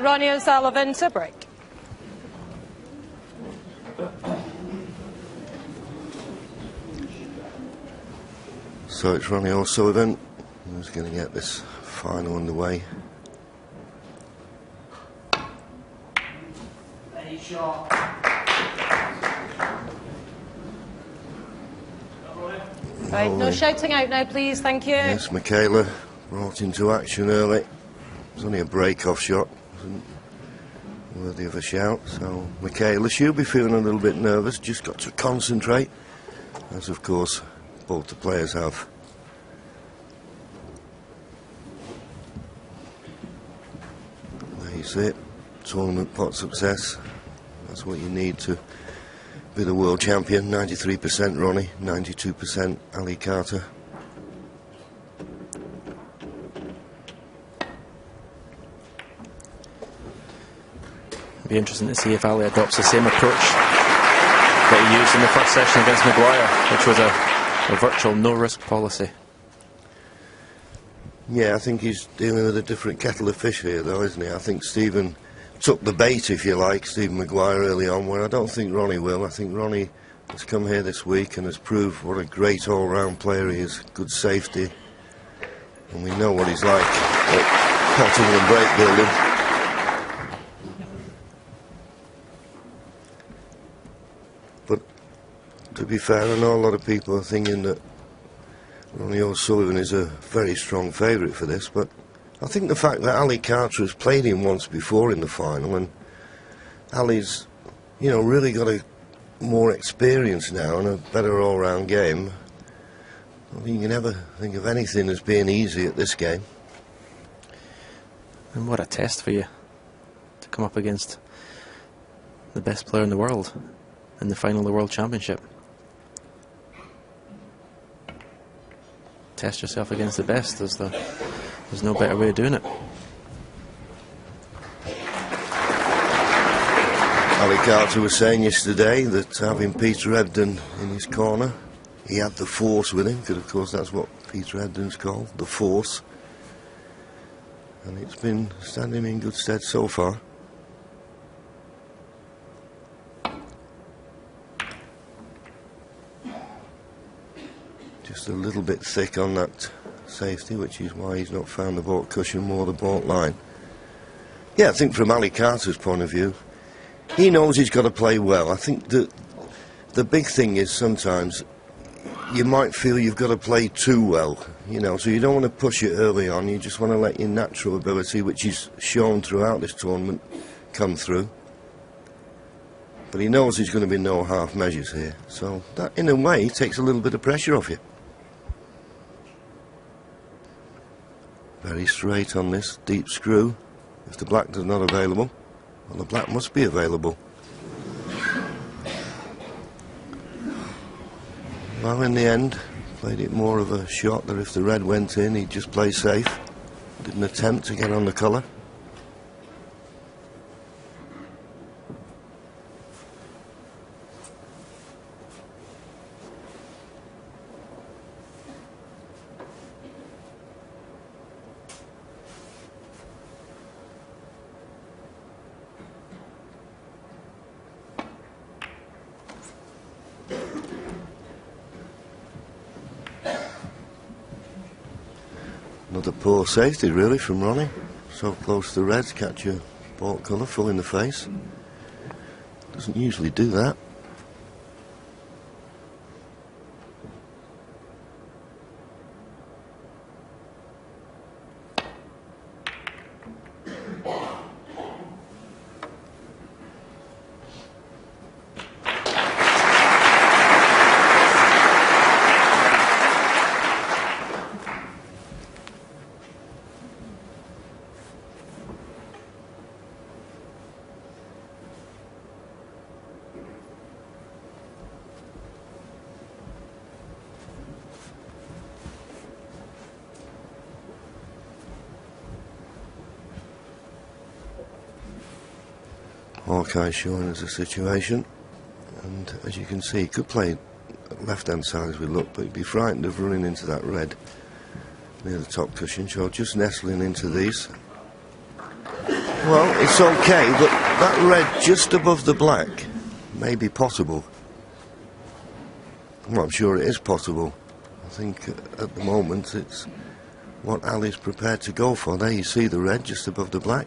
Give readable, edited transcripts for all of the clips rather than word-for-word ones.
Ronnie O'Sullivan to break. So it's Ronnie O'Sullivan who's going to get this final underway. Right, no shouting out now, please, thank you. Yes, Michaela brought into action early. It was only a break-off shot, wasn't worthy of a shout. So Michaela, she'll be feeling a little bit nervous, just got to concentrate, as of course both the players have. There you see it, tournament pot success. That's what you need to be the world champion. 93% Ronnie, 92% Ali Carter. It'll be interesting to see if Ali adopts the same approach that he used in the first session against Maguire, which was a virtual no-risk policy. Yeah, I think he's dealing with a different kettle of fish here, though, isn't he? I think Stephen took the bait, if you like, Stephen Maguire early on, where I don't think Ronnie will. I think Ronnie has come here this week and has proved what a great all-round player he is. Good safety, and we know what he's like at potting and break building. But to be fair, I know a lot of people are thinking that Ronnie O'Sullivan is a very strong favourite for this, but I think the fact that Ali Carter has played him once before in the final, and Ali's, you know, really got a more experience now and a better all-round game. I don't think you can ever think of anything as being easy at this game. And what a test for you to come up against the best player in the world in the final of the World Championship. Test yourself against the best. There's no better way of doing it. Ali Carter was saying yesterday that having Peter Ebdon in his corner, he had the force with him, because of course that's what Peter Ebdon's called, the force. And it's been standing in good stead so far. Just a little bit thick on that safety, which is why he's not found the baulk cushion, more the baulk line. Yeah, I think from Ali Carter's point of view, he knows he's got to play well. I think that the big thing is sometimes you might feel you've got to play too well, you know, so you don't want to push it early on. You just want to let your natural ability, which is shown throughout this tournament, come through. But he knows there's going to be no half measures here, so that in a way takes a little bit of pressure off you. Very straight on this, deep screw. If the black is not available, well, the black must be available. Well, in the end, played it more of a shot that if the red went in, he'd just play safe. Didn't attempt to get on the colour. Another poor safety, really, from Ronnie. So close to the reds, catch your baulk colour full in the face. Doesn't usually do that. Hawkeye showing us a situation, and as you can see, he could play left hand side as we look, but he'd be frightened of running into that red near the top cushion, so just nestling into these. Well, it's okay, but that red just above the black may be possible. Well, I'm sure it is possible. I think at the moment it's what Ali's prepared to go for. There you see the red just above the black.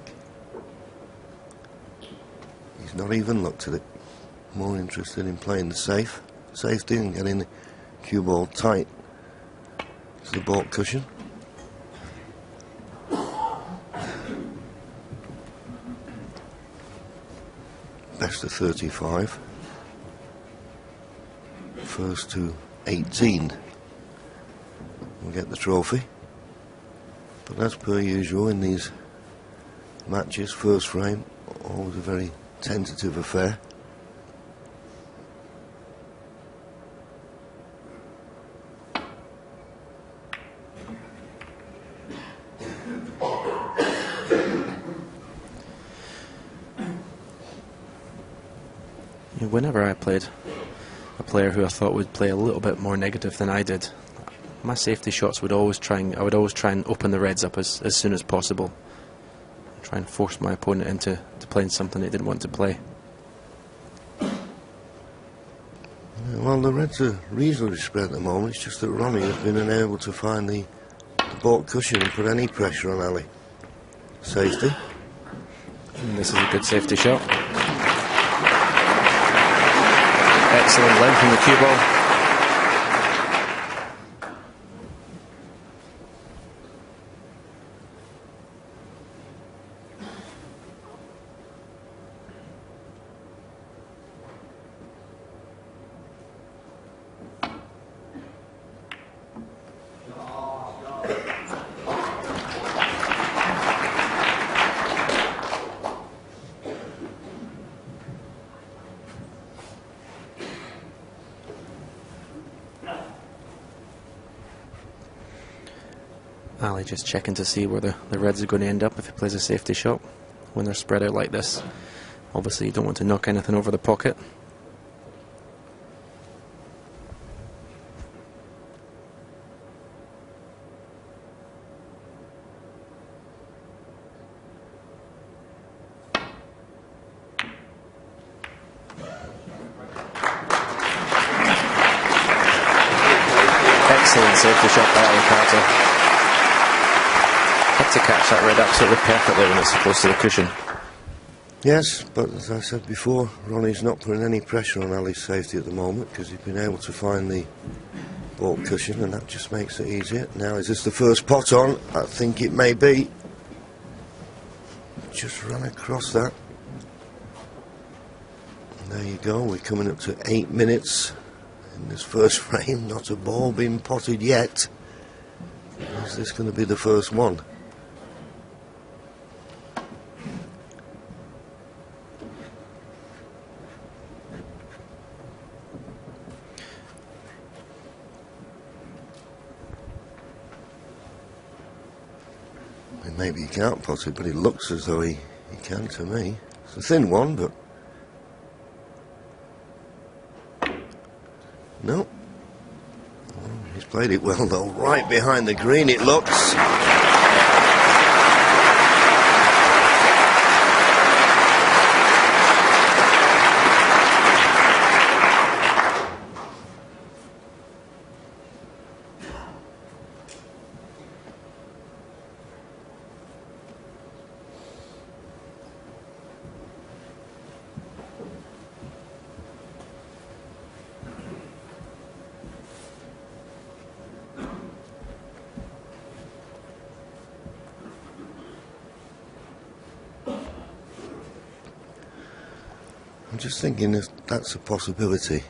He's not even looked at it. More interested in playing the safety and getting the cue ball tight to the baulk cushion. Best of 35. First to 18 will get the trophy. But as per usual in these matches, first frame, always a very tentative affair. Whenever I played a player who I thought would play a little bit more negative than I did, my safety shots would always try and open the reds up as soon as possible. Try and force my opponent into playing something they didn't want to play. Well, the reds are reasonably spread at the moment. It's just that Ronnie has been unable to find the baulk cushion and put any pressure on Ali. Safety. And this is a good safety shot. Excellent length from the cue ball. Ali just checking to see where the reds are going to end up if he plays a safety shot when they're spread out like this. Obviously you don't want to knock anything over the pocket. Excellent safety shot by Ali Carter. Had to catch that red absolutely perfectly when it's close to the cushion. Yes, but as I said before, Ronnie's not putting any pressure on Ali's safety at the moment because he's been able to find the baulk cushion, and that just makes it easier. Now, is this the first pot on? I think it may be. Just run across that. And there you go, we're coming up to 8 minutes in this first frame. Not a ball being potted yet. Is this going to be the first one? Maybe he can't pot it, but it looks as though he can to me. It's a thin one, but... No. Oh, he's played it well, though. Right behind the green, it looks. I'm just thinking if that's a possibility.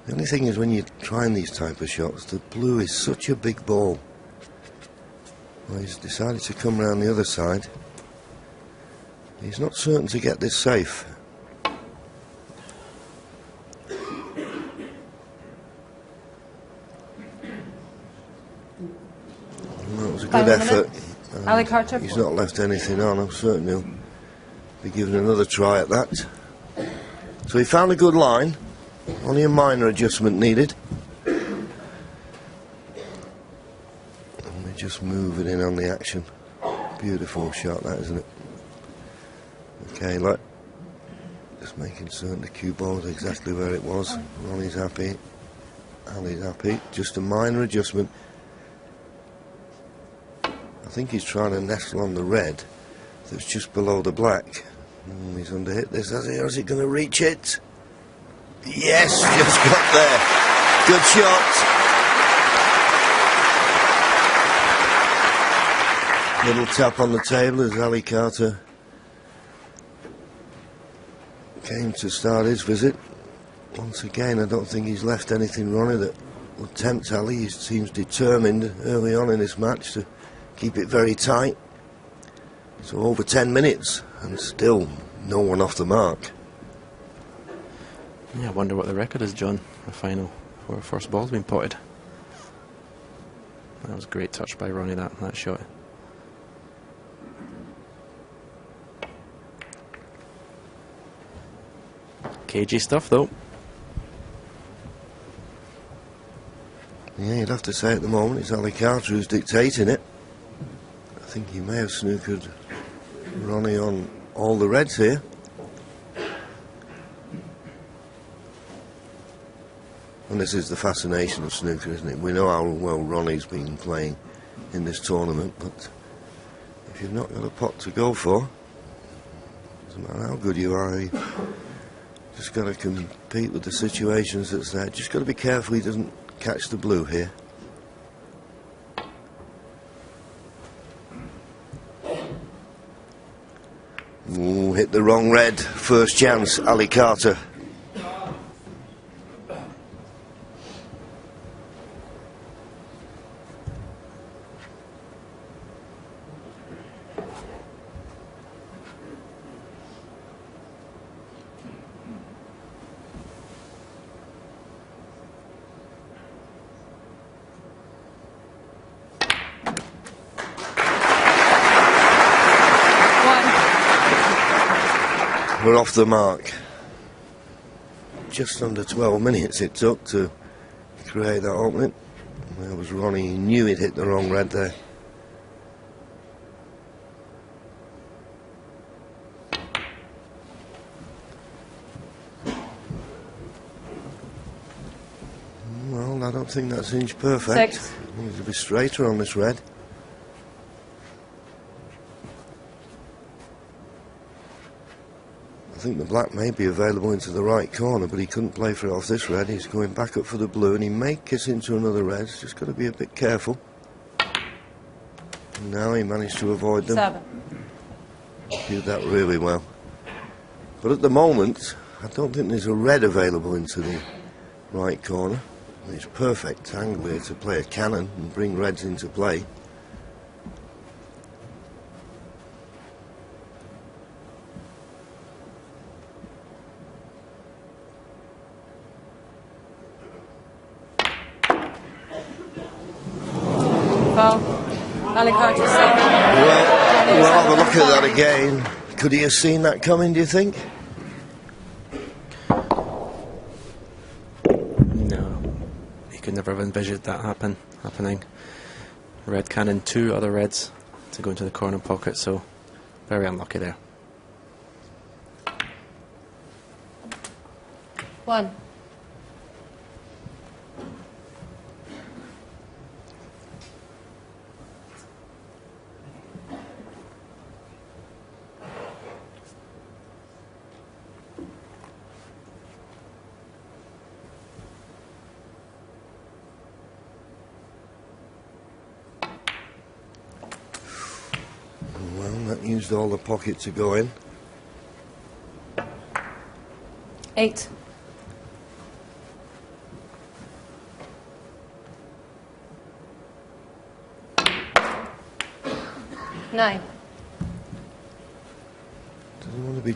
The only thing is when you're trying these type of shots, the blue is such a big ball. Well, he's decided to come round the other side. He's not certain to get this safe. Well, it was a good effort. Ali Carter. He's not left anything on. I'm certain he'll be given another try at that. So he found a good line, only a minor adjustment needed. And we're just moving in on the action. Beautiful shot that, isn't it? Okay, look. Just making certain the cue ball is exactly where it was. Ronnie's happy. Ali's happy. Just a minor adjustment. I think he's trying to nestle on the red that's just below the black. He's underhit this, has he? Or is he going to reach it? Yes, just got there. Good shot. Little tap on the table as Ali Carter came to start his visit. Once again, I don't think he's left anything, Ronnie, that will tempt Ali. He seems determined early on in this match to keep it very tight. So over 10 minutes and still no one off the mark. Yeah, I wonder what the record is, John, the final, before the first ball's been potted. That was a great touch by Ronnie, that shot. Cagey stuff, though. Yeah, you'd have to say at the moment it's Ali Carter who's dictating it. I think he may have snookered Ronnie on all the reds here. And this is the fascination of snooker, isn't it? We know how well Ronnie's been playing in this tournament, but if you've not got a pot to go for, doesn't matter how good you are, you just got to compete with the situations that's there. Just got to be careful he doesn't catch the blue here. Ooh, hit the wrong red. First chance, Ali Carter. We're off the mark. Just under 12 minutes it took to create that opening. There was Ronnie, he knew he'd hit the wrong red there. Well, I don't think that's inch perfect. 6. Needs to be straighter on this red. I think the black may be available into the right corner, but he couldn't play for it off this red. He's going back up for the blue, and he may kiss into another red. He's just got to be a bit careful. And now he managed to avoid them. 7. Did that really well. But at the moment, I don't think there's a red available into the right corner. It's perfect angle here to play a cannon and bring reds into play. Well, Ali Carter's second. Well, we'll have a look at that again. Could he have seen that coming, do you think? No, he could never have envisioned that happening. Red cannon, 2 other reds to go into the corner pocket, so very unlucky there. 1. Well, that used all the pocket to go in. 8. 9. Doesn't want to be